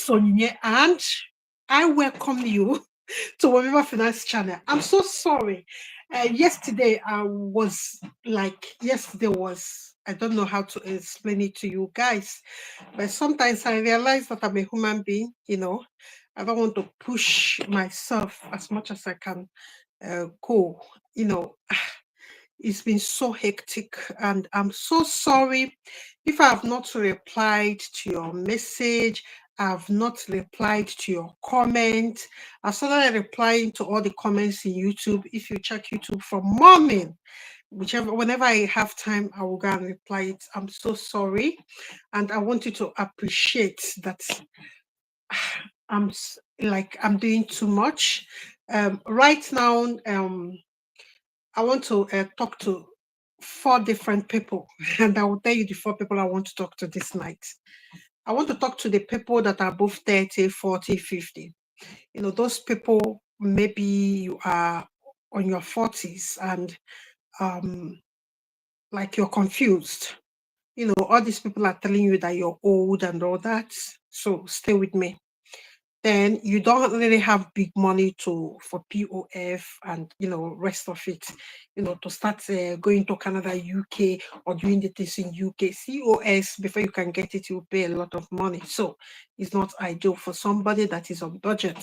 is Onyinye, and I welcome you to Womiba Finance channel. I'm so sorry. Yesterday I don't know how to explain it to you guys, but sometimes I realize that I'm a human being, I don't want to push myself as much as I can go, you know. It's been so hectic, and I'm so sorry if I have not replied to your message. I've not replied to your comment. I started replying to all the comments in YouTube. If you check YouTube from morning, whenever I have time, I will go and reply it. I'm so sorry, and I want you to appreciate that I'm doing too much. Right now, I want to talk to 4 different people, and I will tell you the 4 people I want to talk to this night. I want to talk to the people that are above 30, 40, 50. Those people, maybe you are on your 40s and like you're confused. All these people are telling you that you're old and all that. So stay with me. Then you don't really have big money for POF and rest of it, to start going to Canada, UK, or doing the things in UK. COS, before you can get it, you pay a lot of money. So it's not ideal for somebody that is on budget.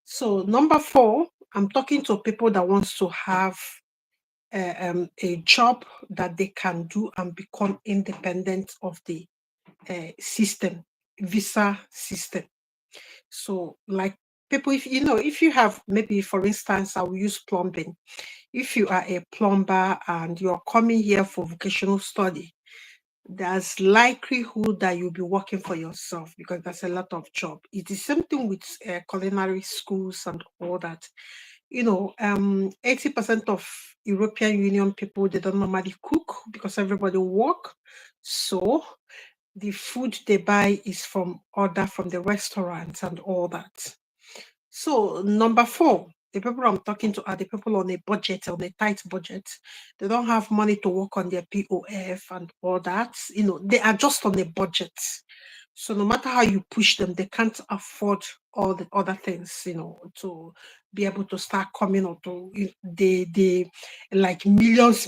So number 4, I'm talking to people that wants to have a job that they can do and become independent of the system, visa system. So like people, if you have, maybe for instance, I will use plumbing. If you are a plumber and you're coming here for vocational study, there's likelihood that you'll be working for yourself because there's a lot of job. It's the same thing with culinary schools and all that. 80% of European Union people, they don't normally cook because everybody work. So the food they buy is from the restaurants and all that. So number 4, the people I'm talking to are the people on a budget, on a tight budget. They don't have money to work on their POF and all that. They are just on a budget. So no matter how you push them, they can't afford all the other things, to be able to start coming or to they like millions,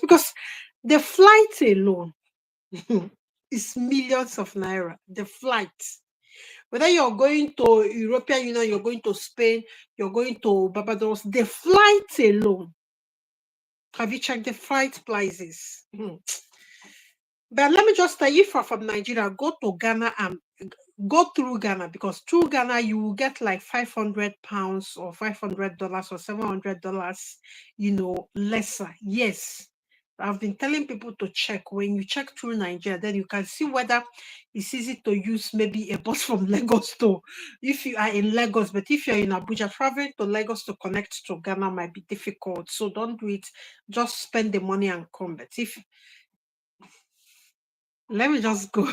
because the flight alone is millions of naira. The flight. Whether you're going to European Union, you're going to Spain, you're going to Barbados, the flight alone. Have you checked the flight prices? But let me just tell you, if you're from Nigeria, go to Ghana and go through Ghana, because through Ghana you will get like £500 or $500 or $700, lesser. Yes. I've been telling people to check. When you check through Nigeria, then you can see whether it's easy to use maybe a bus from Lagos to, if you are in Lagos. But if you're in Abuja, traveling to Lagos to connect to Ghana might be difficult. So don't do it. Just spend the money and come. But let me just go,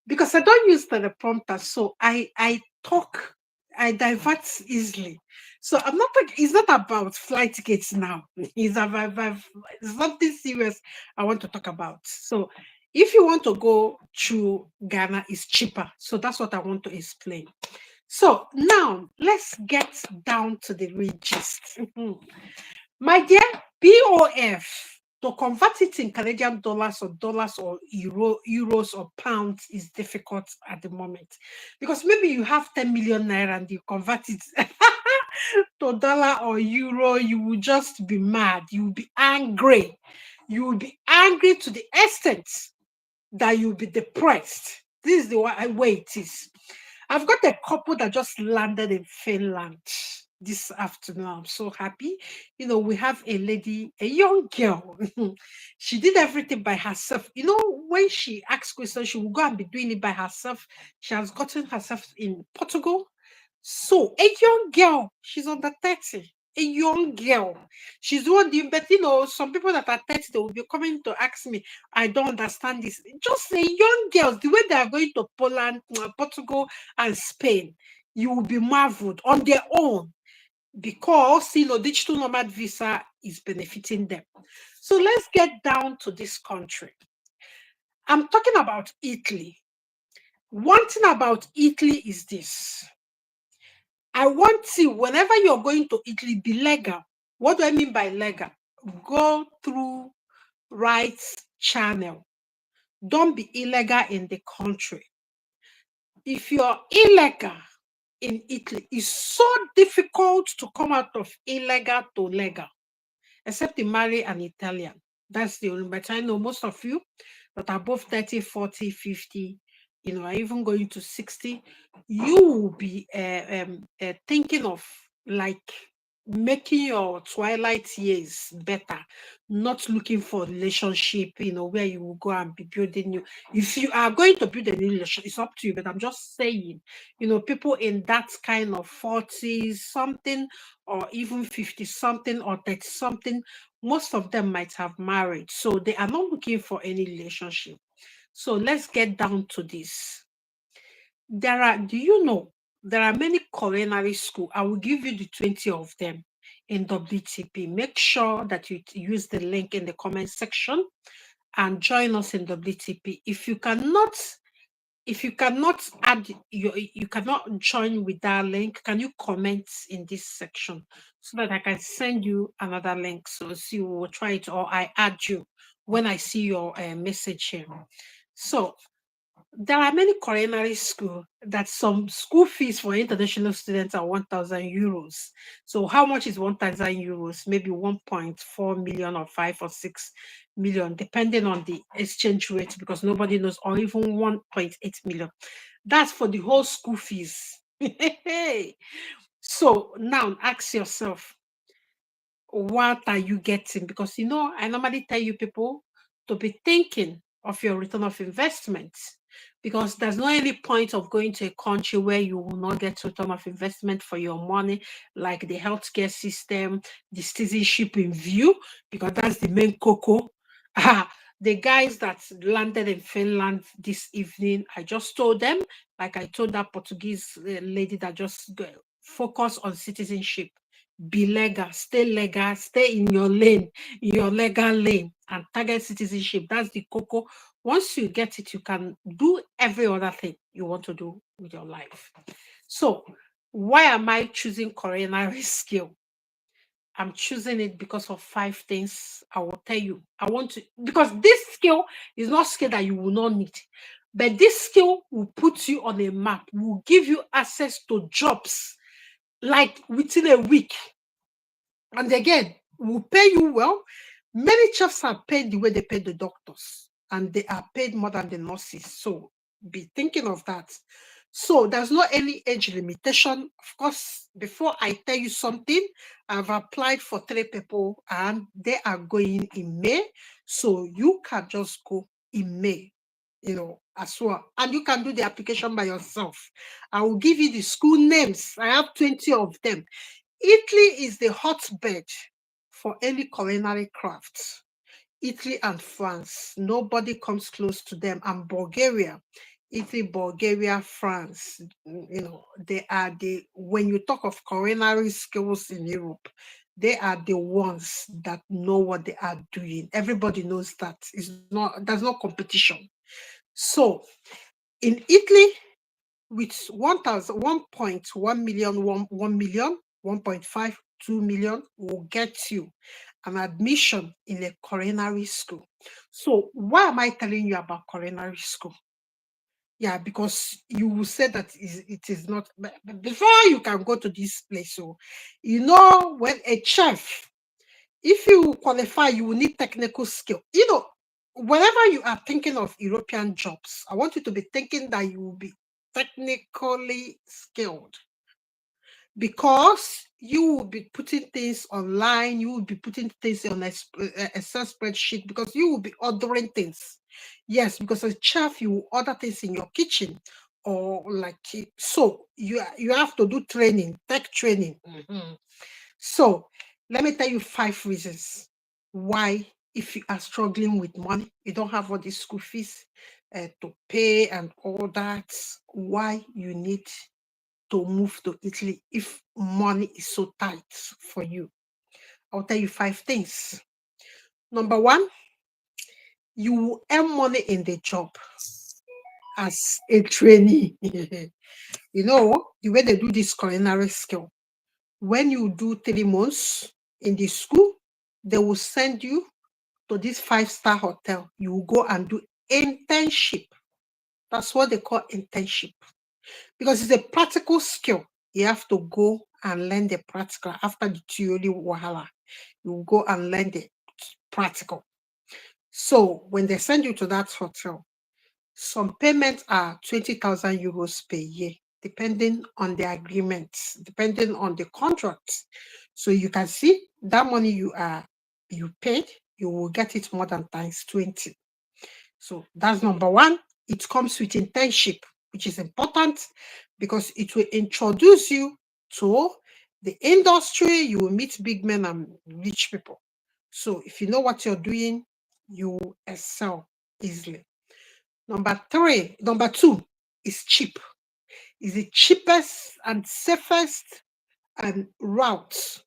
because I don't use teleprompter, so I talk, I divert easily. So I'm not like, it's not about flight tickets now. It's about something serious I want to talk about. So if you want to go to Ghana, it's cheaper. So that's what I want to explain. So now let's get down to the real gist. My dear, POF, to convert it in Canadian dollars or euros or pounds is difficult at the moment, because maybe you have 10 million naira and you convert it to dollar or euro, you will just be mad. You will be angry. You will be angry to the extent that you'll be depressed. This is the way it is. I've got a couple that just landed in Finland this afternoon. I'm so happy. We have a lady, a young girl. She did everything by herself. When she asks questions, she will go and be doing it by herself. She has gotten herself in Portugal. So a young girl, she's under 30. A young girl. She's doing the, but some people that are 30, they will be coming to ask me, I don't understand this. Just a young girls, the way they are going to Poland, Portugal, and Spain, you will be marveled on their own, because digital nomad visa is benefiting them. So let's get down to this country. I'm talking about Italy. One thing about Italy is this. I want you, whenever you're going to Italy, be legal. What do I mean by legal? Go through right channel. Don't be illegal in the country. If you're illegal in Italy, it's so difficult to come out of illegal to legal, except you marry an Italian. That's the only, but I know most of you that are above 30, 40, 50, are even going to 60, you will be thinking of like making your twilight years better, not looking for relationship, where you will go and be building new. If you are going to build a new relationship, it's up to you, but I'm just saying, people in that kind of 40s something or even 50 something or 30 something, most of them might have married, so they are not looking for any relationship. So let's get down to this. Do you know there are many culinary school? I will give you the 20 of them in WTP. Make sure that you use the link in the comment section and join us in WTP. If you cannot add you cannot join with that link, can you comment in this section so that I can send you another link? So see, we will try it, or I add you when I see your message here. So there are many culinary school that some school fees for international students are 1,000 euros. So how much is 1,000 euros? Maybe 1.4 million or 5 or 6 million, depending on the exchange rate, because nobody knows, or even 1.8 million. That's for the whole school fees. So now ask yourself, what are you getting? Because I normally tell you people to be thinking of your return of investment, because there's no any point of going to a country where you will not get return of investment for your money, like the healthcare system, the citizenship in view, because that's the main cocoa. The guys that landed in Finland this evening, I just told them, like I told that Portuguese lady, that just focus on citizenship. Be legal, stay in your lane, in your legal lane, and target citizenship. That's the cocoa. Once you get it, you can do every other thing you want to do with your life. So why am I choosing culinary skill? I'm choosing it because of 5 things I will tell you. I want to, because this skill is not skill that you will not need, but this skill will put you on a map, will give you access to jobs like within a week. And again, will pay you well. Many chefs are paid the way they pay the doctors, and they are paid more than the nurses. So be thinking of that. So there's not any age limitation. Of course, before I tell you something, I've applied for 3 people and they are going in May. So you can just go in May, as well. And you can do the application by yourself. I will give you the school names. I have 20 of them. Italy is the hotbed for any culinary crafts. Italy and France, nobody comes close to them. And Bulgaria, Italy, Bulgaria, France, they are when you talk of culinary skills in Europe, they are the ones that know what they are doing. Everybody knows that. There's no competition. So in Italy, with 1.1 million, 1 million, 1.5, 2 million will get you an admission in a culinary school. So why am I telling you about culinary school? Yeah, because you will say that it is not, but before you can go to this place, so when a chef, if you qualify, you will need technical skill. Whenever you are thinking of European jobs, I want you to be thinking that you will be technically skilled, because you will be putting things online, you will be putting things on a Excel spreadsheet, because you will be ordering things. Yes, because as a chef, you will order things in your kitchen, or so you have to do training, tech training. So let me tell you 5 reasons why, if you are struggling with money, you don't have all these school fees to pay and all that, why you need to move to Italy if money is so tight for you. I'll tell you 5 things. Number 1, you will earn money in the job. as a trainee. You know, the way they do this culinary skill, when you do 3 months in the school, they will send you to this 5-star hotel. You will go and do internship. That's what they call internship because it's a practical skill. You have to go and learn the practical after the theory wahala. You will go and learn the practical. So when they send you to that hotel, some payments are 20,000 euros per year, depending on the agreements, depending on the contract. So you can see that money you paid, you will get it more than times 20. So that's number one. It comes with internship, which is important because it will introduce you to the industry. You will meet big men and rich people. So if you know what you're doing, you excel easily. Number two is cheap. Is the cheapest and safest route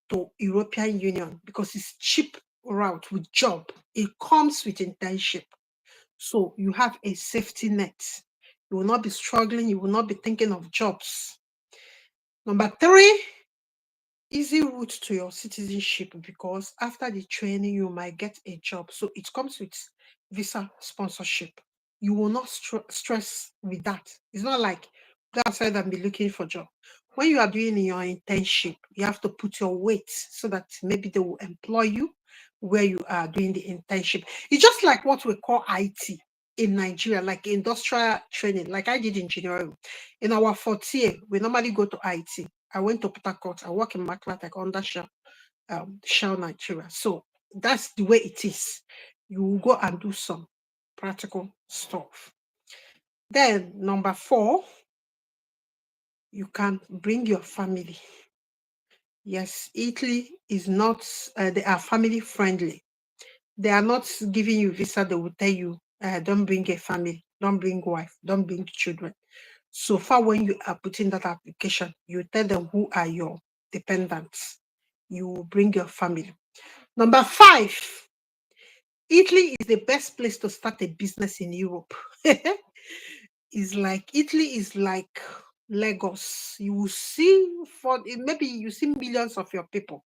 to European Union because it's cheap route with job. It comes with internship. So you have a safety net. You will not be struggling. You will not be thinking of jobs. Number three, easy route to your citizenship because after the training, you might get a job. So it comes with visa sponsorship. You will not stress with that. It's not like go outside and be looking for job. When you are doing your internship, you have to put your weight so that maybe they will employ you where you are doing the internship. It's just like what we call IT in Nigeria, like industrial training, like I did engineering. In our fourth year, we normally go to IT. I went to Port Harcourt. I work in Maclatic under Shell Nigeria. So that's the way it is. You will go and do some practical stuff. Then number four, you can bring your family. Yes, Italy is not, they are family friendly. They are not giving you visa. They will tell you, don't bring a family, don't bring wife, don't bring children. So far, when you are putting that application, you tell them who are your dependents. You bring your family. Number five, Italy is the best place to start a business in Europe. Italy is like Lagos. You will see maybe you see millions of your people.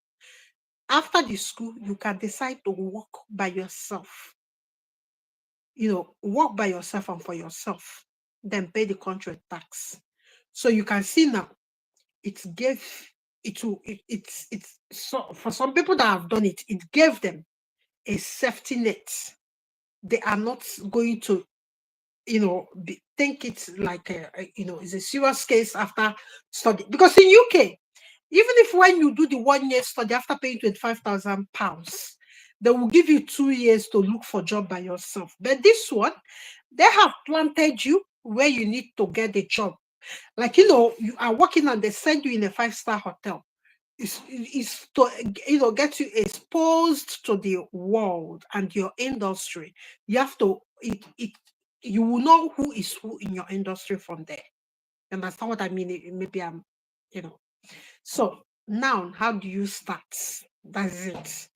After the school, you can decide to work by yourself. Work by yourself and for yourself, then pay the country tax. So you can see now, it's so for some people that have done it, it gave them a safety net. They are not going to, think it's like it's a serious case after study. Because in UK, even if when you do the 1 year study after paying £25,000, they will give you 2 years to look for job by yourself. But this one, they have planted you where you need to get the job. Like, you are working and they send you in a 5-star hotel. It's to, get you exposed to the world and your industry. You have to, you will know who is who in your industry from there. You understand what I mean? Maybe I'm, So now, how do you start? That's it.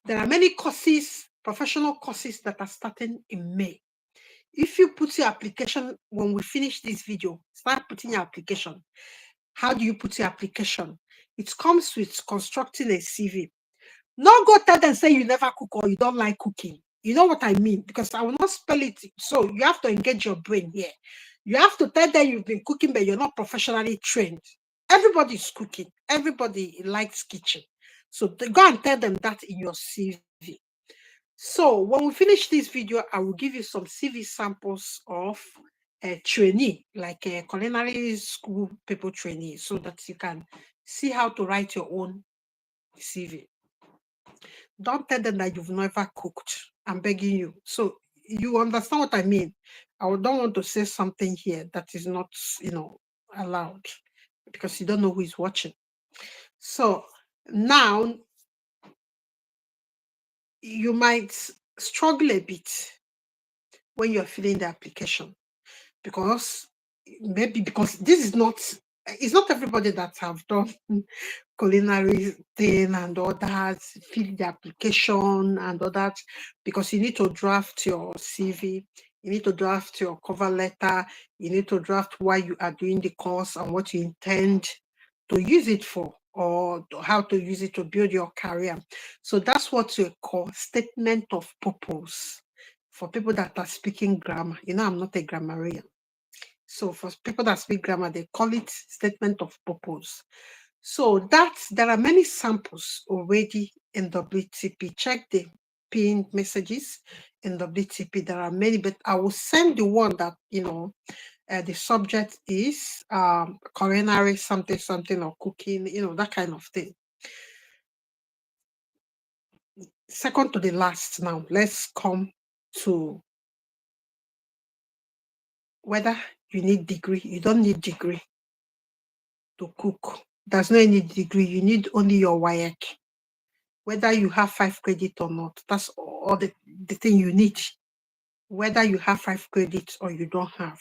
There are many courses, professional courses that are starting in May. If you put your application, when we finish this video, start putting your application. How do you put your application? It comes with constructing a CV. Not go tell them say you never cook or you don't like cooking. You know what I mean? Because I will not spell it. So you have to engage your brain here. You have to tell them you've been cooking, but you're not professionally trained. Everybody's cooking. Everybody likes kitchen. So go and tell them that in your CV. So when we finish this video, I will give you some CV samples of a trainee, like a culinary school people trainee, so that you can see how to write your own CV. Don't tell them that you've never cooked. I'm begging you. So you understand what I mean? I don't want to say something here that is not, allowed because you don't know who is watching. So now you might struggle a bit when you're filling the application because this is not, it's not everybody that have done culinary thing and all that, fill the application and all that, because you need to draft your CV. You need to draft your cover letter. You need to draft why you are doing the course and what you intend to use it for, or how to use it to build your career. So that's what we call statement of purpose. For people that are speaking grammar, I'm not a grammarian. So for people that speak grammar, they call it statement of purpose. So there are many samples already in WTP. Check the pinned messages in WTP. There are many, but I will send the one that, the subject is culinary something something or cooking, that kind of thing. Second to the last now, let's come to whether you need degree. You don't need degree to cook. There's no any degree. You need only your WAEC. Whether you have 5 credit or not, that's all the thing you need. Whether you have 5 credits or you don't have,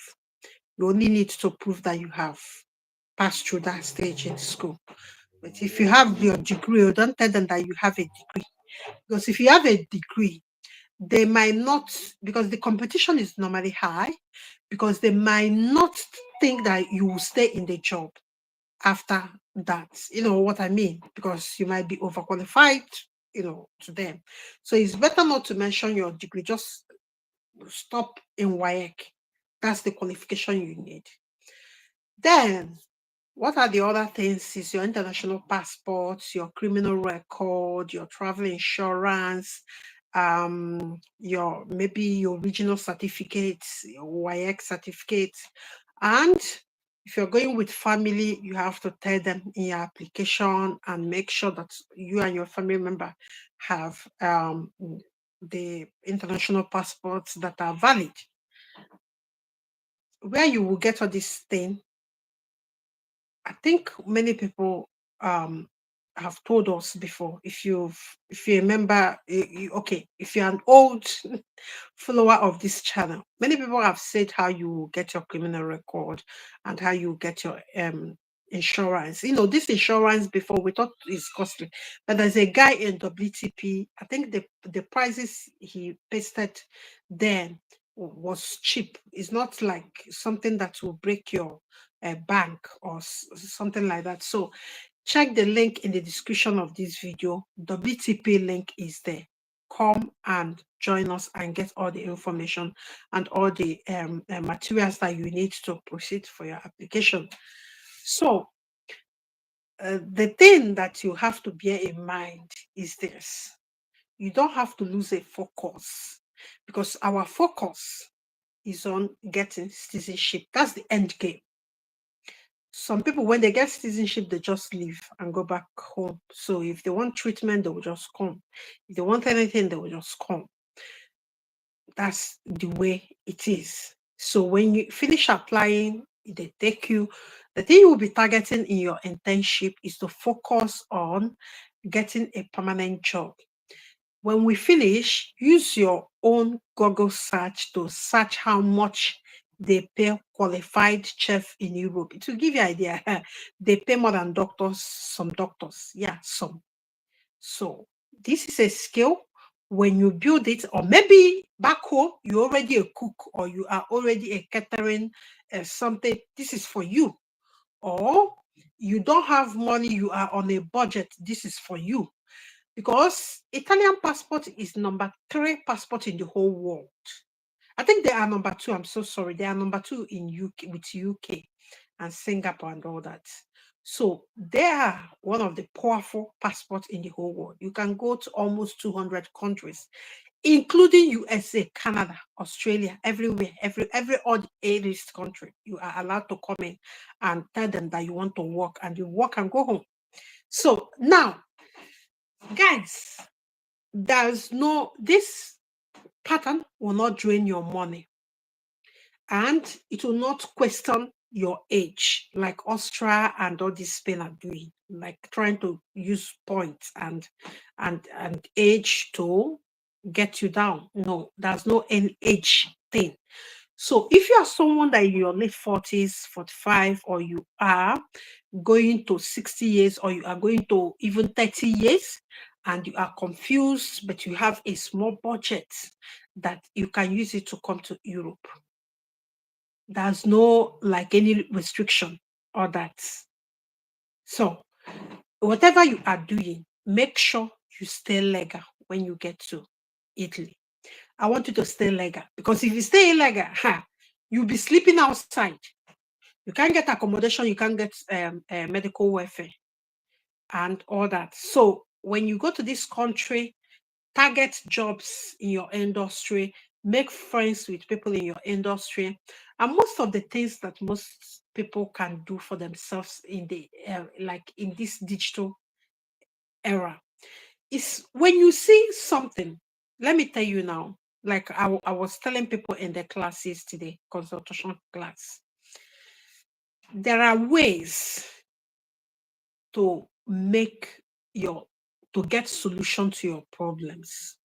you only need to prove that you have passed through that stage in school. But if you have your degree, don't tell them that you have a degree. Because if you have a degree, they might not, because the competition is normally high, because they might not think that you will stay in the job after that. You know what I mean? Because you might be overqualified, to them. So it's better not to mention your degree. Just stop in WAEC. That's the qualification you need. Then, what are the other things? Is your international passport, your criminal record, your travel insurance, maybe your regional certificates, your WAEC certificates. And if you're going with family, you have to tell them in your application and make sure that you and your family member have the international passports that are valid. Where you will get all this thing, I think many people have told us before. If you remember, okay, if you're an old follower of this channel, many people have said how you get your criminal record and how you get your insurance. This insurance before we thought is costly, but there's a guy in WTP. I think the prices he pasted then was cheap. It's not like something that will break your bank or something like that. So check the link in the description of this video. WTP link is there. Come and join us and get all the information and all the materials that you need to proceed for your application. So the thing that you have to bear in mind is this. You don't have to lose a focus, because our focus is on getting citizenship. That's the end game. Some people, when they get citizenship, they just leave and go back home. So if they want treatment, they will just come. If they want anything, they will just come. That's the way it is. So when you finish applying, they take you. The thing you will be targeting in your internship is to focus on getting a permanent job. When we finish, use your own Google search to search how much they pay qualified chef in Europe. It will give you an idea. They pay more than doctors, some doctors. Yeah, some. So this is a skill. When you build it, or maybe back home, you're already a cook or you are already a catering something, this is for you. Or you don't have money, you are on a budget, this is for you. Because Italian passport is number 3 passport in the whole world. I think they are number 2. I'm so sorry. They are number 2 in UK, with UK and Singapore and all that. So they are one of the powerful passports in the whole world. You can go to almost 200 countries, including USA, Canada, Australia, everywhere, every odd A-list country. You are allowed to come in and tell them that you want to work, and you work and go home. So now, guys, this pattern will not drain your money, and it will not question your age like Austria and all this Spain are doing, like trying to use points and age to get you down. No, there's no any age thing. So if you are someone that in your late 40s, 45, or you are going to 60 years, or you are going to even 30 years, and you are confused, but you have a small budget, that you can use it to come to Europe. There's no like any restriction or that. So whatever you are doing, make sure you stay legal when you get to Italy. I want you to stay legal, because if you stay illegal, you'll be sleeping outside. You can't get accommodation, you can't get medical welfare and all that. So when you go to this country, target jobs in your industry, make friends with people in your industry, and most of the things that most people can do for themselves in the like in this digital era is when you see something. Let me tell you now, like I was telling people in the classes today, consultation class, there are ways to make your to get solution to your problems.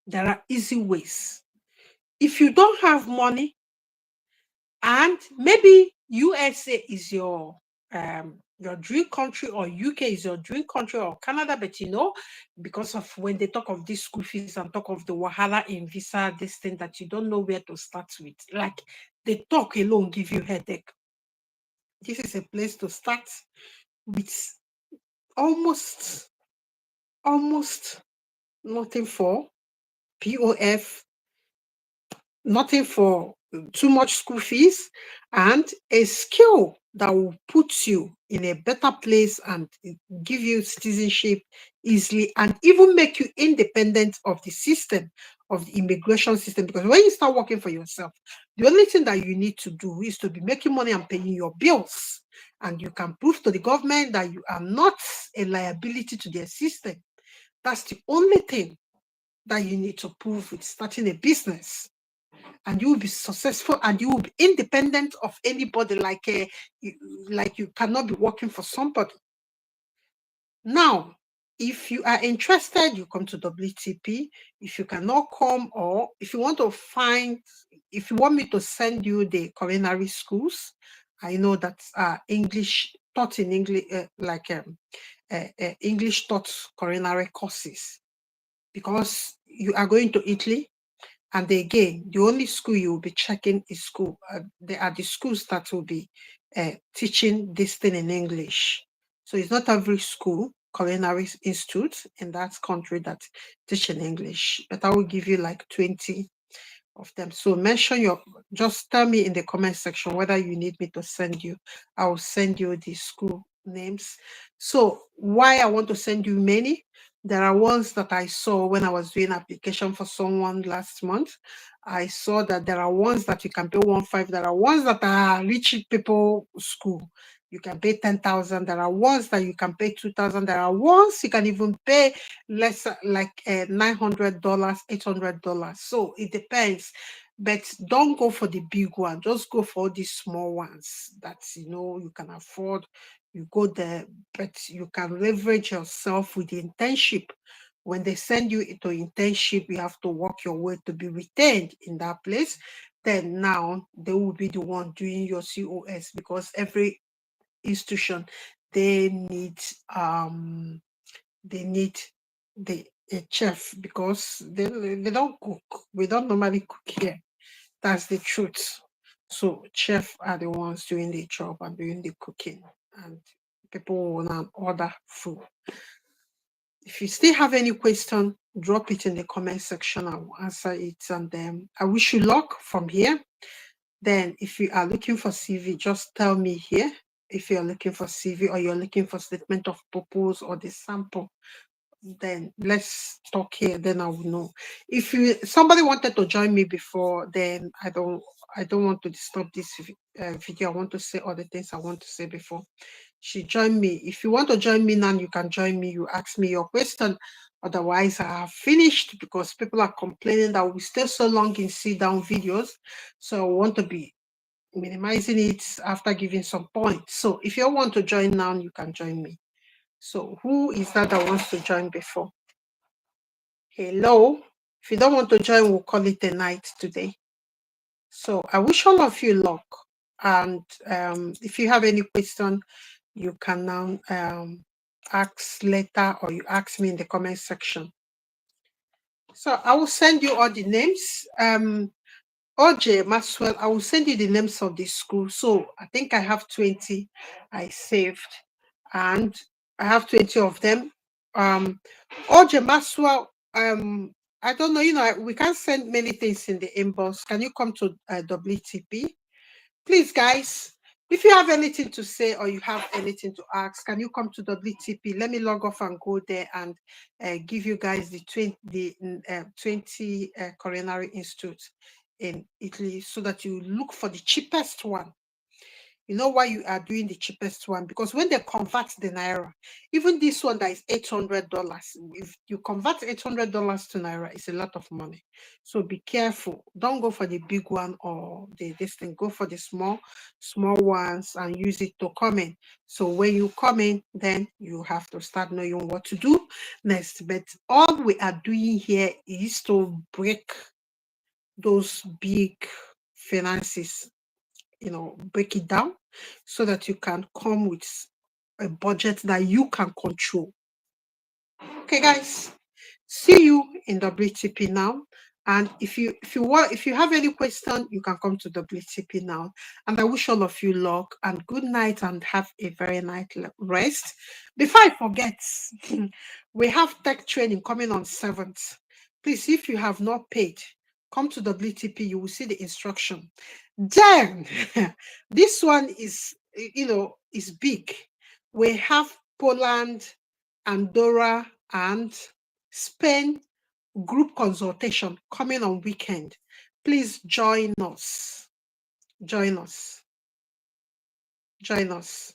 There are easy ways. If you don't have money, and maybe USA is your dream country, or UK is your dream country, or Canada, but because of when they talk of these school fees and talk of the wahala in visa, this thing that you don't know where to start with, like the talk alone give you headache. This is a place to start with almost nothing for POF, nothing for too much school fees, and a skill that will put you in a better place and give you citizenship easily, and even make you independent of the system, of the immigration system. Because when you start working for yourself, the only thing that you need to do is to be making money and paying your bills, and you can prove to the government that you are not a liability to their system. That's the only thing that you need to prove with starting a business, and you will be successful, and you will be independent of anybody, like you cannot be working for somebody. Now, if you are interested, you come to WTP. If you cannot come, or if you want me to send you the culinary schools, I know that English taught in English, English taught culinary courses, because you are going to Italy. And again, the only school you will be checking is school. There are the schools that will be teaching this thing in English. So it's not every school, culinary institute in that country, that teach in English. But I will give you like 20 of them. So just tell me in the comment section whether you need me to send you. I will send you the school names. So why I want to send you many? There are ones that I saw when I was doing application for someone last month. I saw that there are ones that you can pay 1.5. There are ones that are rich people school. You can pay 10,000. There are ones that you can pay 2,000. There are ones you can even pay less, like $900, $800. So it depends. But don't go for the big one. Just go for these small ones that you can afford. You go there, but you can leverage yourself with the internship. When they send you into internship, you have to work your way to be retained in that place. Then now they will be the one doing your COS, because every institution, they need the a chef, because they don't cook. We don't normally cook here. That's the truth. So chef are the ones doing the job and doing the cooking, and people will now order food. If you still have any question, drop it in the comment section. I will answer it, and then I wish you luck from here. Then if you are looking for CV, just tell me here. If you're looking for CV, or you're looking for statement of purpose or the sample, then let's talk here. Then I will know. If somebody wanted to join me before, then I don't want to disturb this video. I want to say all the things I want to say before she joined me. If you want to join me now, you can join me. You ask me your question. Otherwise, I have finished, because people are complaining that we stay so long in sit down videos. So I want to be minimizing it after giving some points. So if you want to join now, you can join me. So who is that wants to join before? Hello. If you don't want to join, we'll call it a night today. So I wish all of you luck. And if you have any question, you can now ask later, or you ask me in the comment section. So I will send you all the names. OJ Maxwell, I will send you the names of the school. So I think I have 20 I saved, and I have 20 of them. OJ Maxwell, I don't know, we can't send many things in the inbox. Can you come to WTP? Please, guys, if you have anything to say or you have anything to ask, can you come to WTP? Let me log off and go there and give you guys the 20 Culinary Institute in Italy, so that you look for the cheapest one. You know why you are doing the cheapest one? Because when they convert the naira, even this one that is $800, if you convert $800 to naira, it's a lot of money. So be careful. Don't go for the big one or this thing. Go for the small ones and use it to come in. So when you come in, then you have to start knowing what to do next. But all we are doing here is to break those big finances, break it down so that you can come with a budget that you can control. Okay, guys, see you in WTP now. And if you have any question, you can come to WTP now. And I wish all of you luck and good night and have a very nice rest. Before I forget, we have tech training coming on 7th. Please, if you have not paid, come to WTP. You will see the instruction. Then this one is big. We have Poland, Andorra, and Spain group consultation coming on weekend. Please join us. Join us. Join us.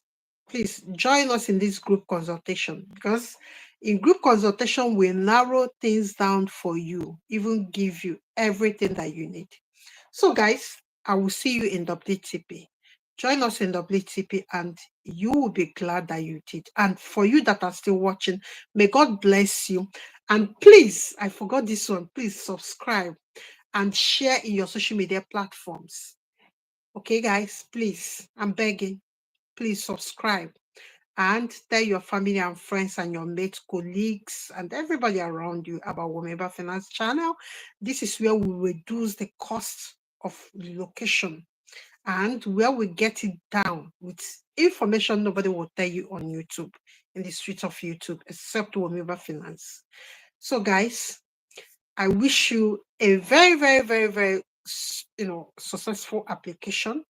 Please join us in this group consultation, because in group consultation, we narrow things down for you, even give you everything that you need. So, guys, I will see you in WTP. Join us in WTP and you will be glad that you did. And for you that are still watching, may God bless you. And please, I forgot this one, please subscribe and share in your social media platforms. Okay, guys, please, I'm begging, please subscribe and tell your family and friends and your mates, colleagues, and everybody around you about Womiba Finance Channel. This is where we reduce the cost of relocation and where we get it down with information nobody will tell you on YouTube, in the streets of YouTube, except Womiba Finance. So, guys, I wish you a very, very, very, very, successful application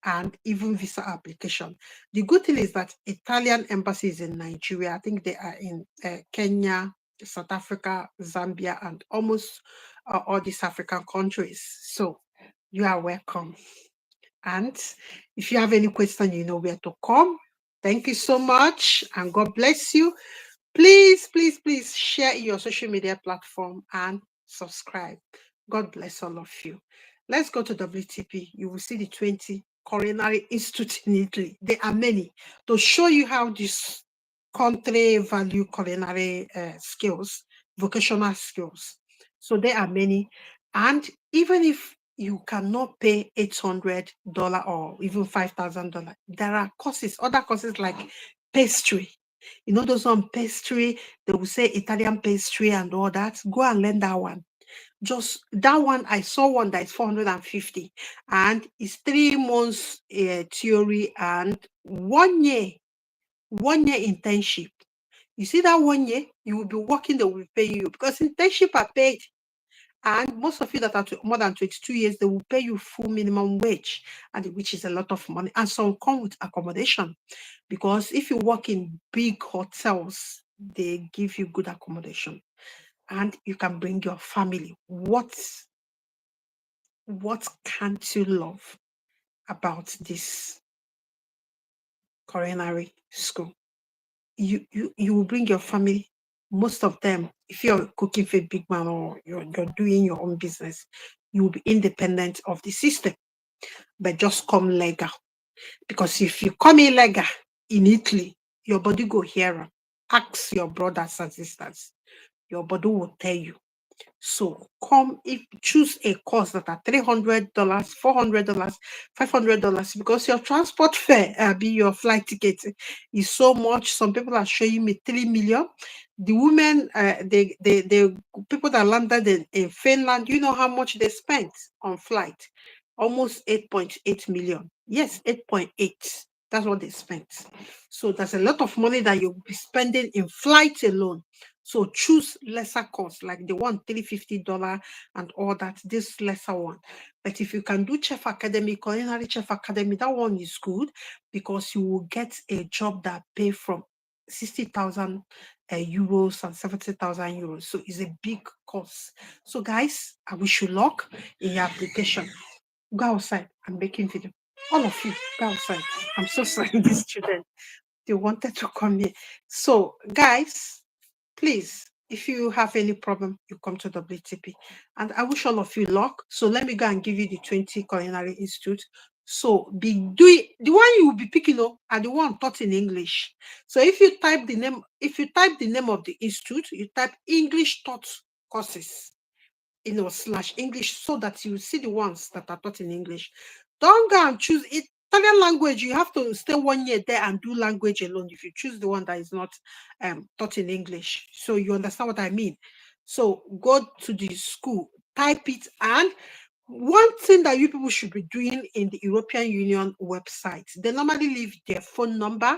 and even visa application. The good thing is that Italian embassy is in Nigeria. I think they are in Kenya, South Africa, Zambia, and almost all these African countries. So you are welcome. And if you have any question, you know where to come. Thank you so much, and God bless you. Please, please, please share in your social media platform and subscribe. God bless all of you. Let's go to WTP. You will see the 20 Culinary Institute in Italy. There are many to show you how this country value culinary skills, vocational skills. So there are many. And even if you cannot pay $800 or even $5,000, there are courses, other courses like pastry. Those on pastry, they will say Italian pastry and all that. Go and learn that one. Just that one, I saw one that is 450 and it's 3 months theory and 1 year internship. You see that 1 year, you will be working, they will pay you, because internship are paid. And most of you that are more than 22 years, they will pay you full minimum wage, and which is a lot of money. And some come with accommodation, because if you work in big hotels, they give you good accommodation, and you can bring your family. What can't you love about this culinary school? You will bring your family. Most of them, if you're cooking for a big man or you're doing your own business, you will be independent of the system. But just come legal. Because if you come illegal in Italy, your body go here. Ask your brothers and sisters. Your body will tell you. So come if choose a course that are $300, $400, $500 because your transport fare, be your flight ticket is so much. Some people are showing me 3 million. The women, the people that landed in Finland, you know how much they spent on flight? Almost 8.8 million. Yes, 8.8. That's what they spent. So there's a lot of money that you'll be spending in flight alone. So choose lesser cost, like the one $350 and all that, this lesser one. But if you can do Chef Academy, Culinary Chef Academy, that one is good because you will get a job that pay from 60,000 euros and 70,000 euros. So it's a big cost. So guys, I wish you luck in your application. Go outside. I'm making video. All of you, go outside. I'm so sorry, these children. They wanted to come here. So, guys, please, if you have any problem, you come to WTP. And I wish all of you luck. So let me go and give you the 20 Culinary Institute. So be doing the one you will be picking up are the one taught in English. So if you type the name of the institute, you type English taught courses, slash English, so that you see the ones that are taught in English. Don't go and choose Italian language. You have to stay 1 year there and do language alone if you choose the one that is not taught in English. So you understand what I mean. So go to the school, type it, and one thing that you people should be doing in the European Union website, they normally leave their phone number,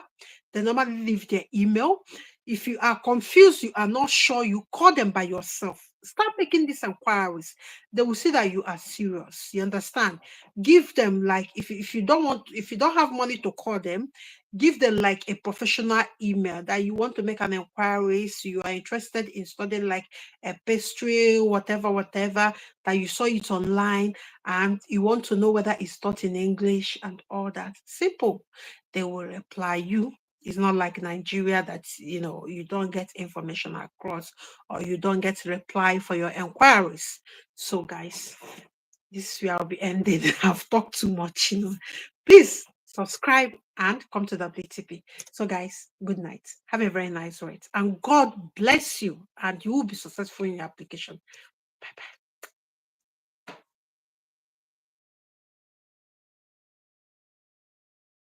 they normally leave their email. If you are confused, you are not sure, you call them by yourself. Start making these inquiries. They will see that you are serious. You understand? Give them, like, if you don't have money to call them, give them like a professional email that you want to make an inquiry. So you are interested in studying like a pastry, whatever, that you saw it online and you want to know whether it's taught in English and all that. Simple. They will reply you. It's not like Nigeria that you don't get information across or you don't get reply for your inquiries. So guys, this will be ending. I've talked too much. Please subscribe and come to WTP. So guys, good night. Have a very nice night. And God bless you and you will be successful in your application. Bye-bye.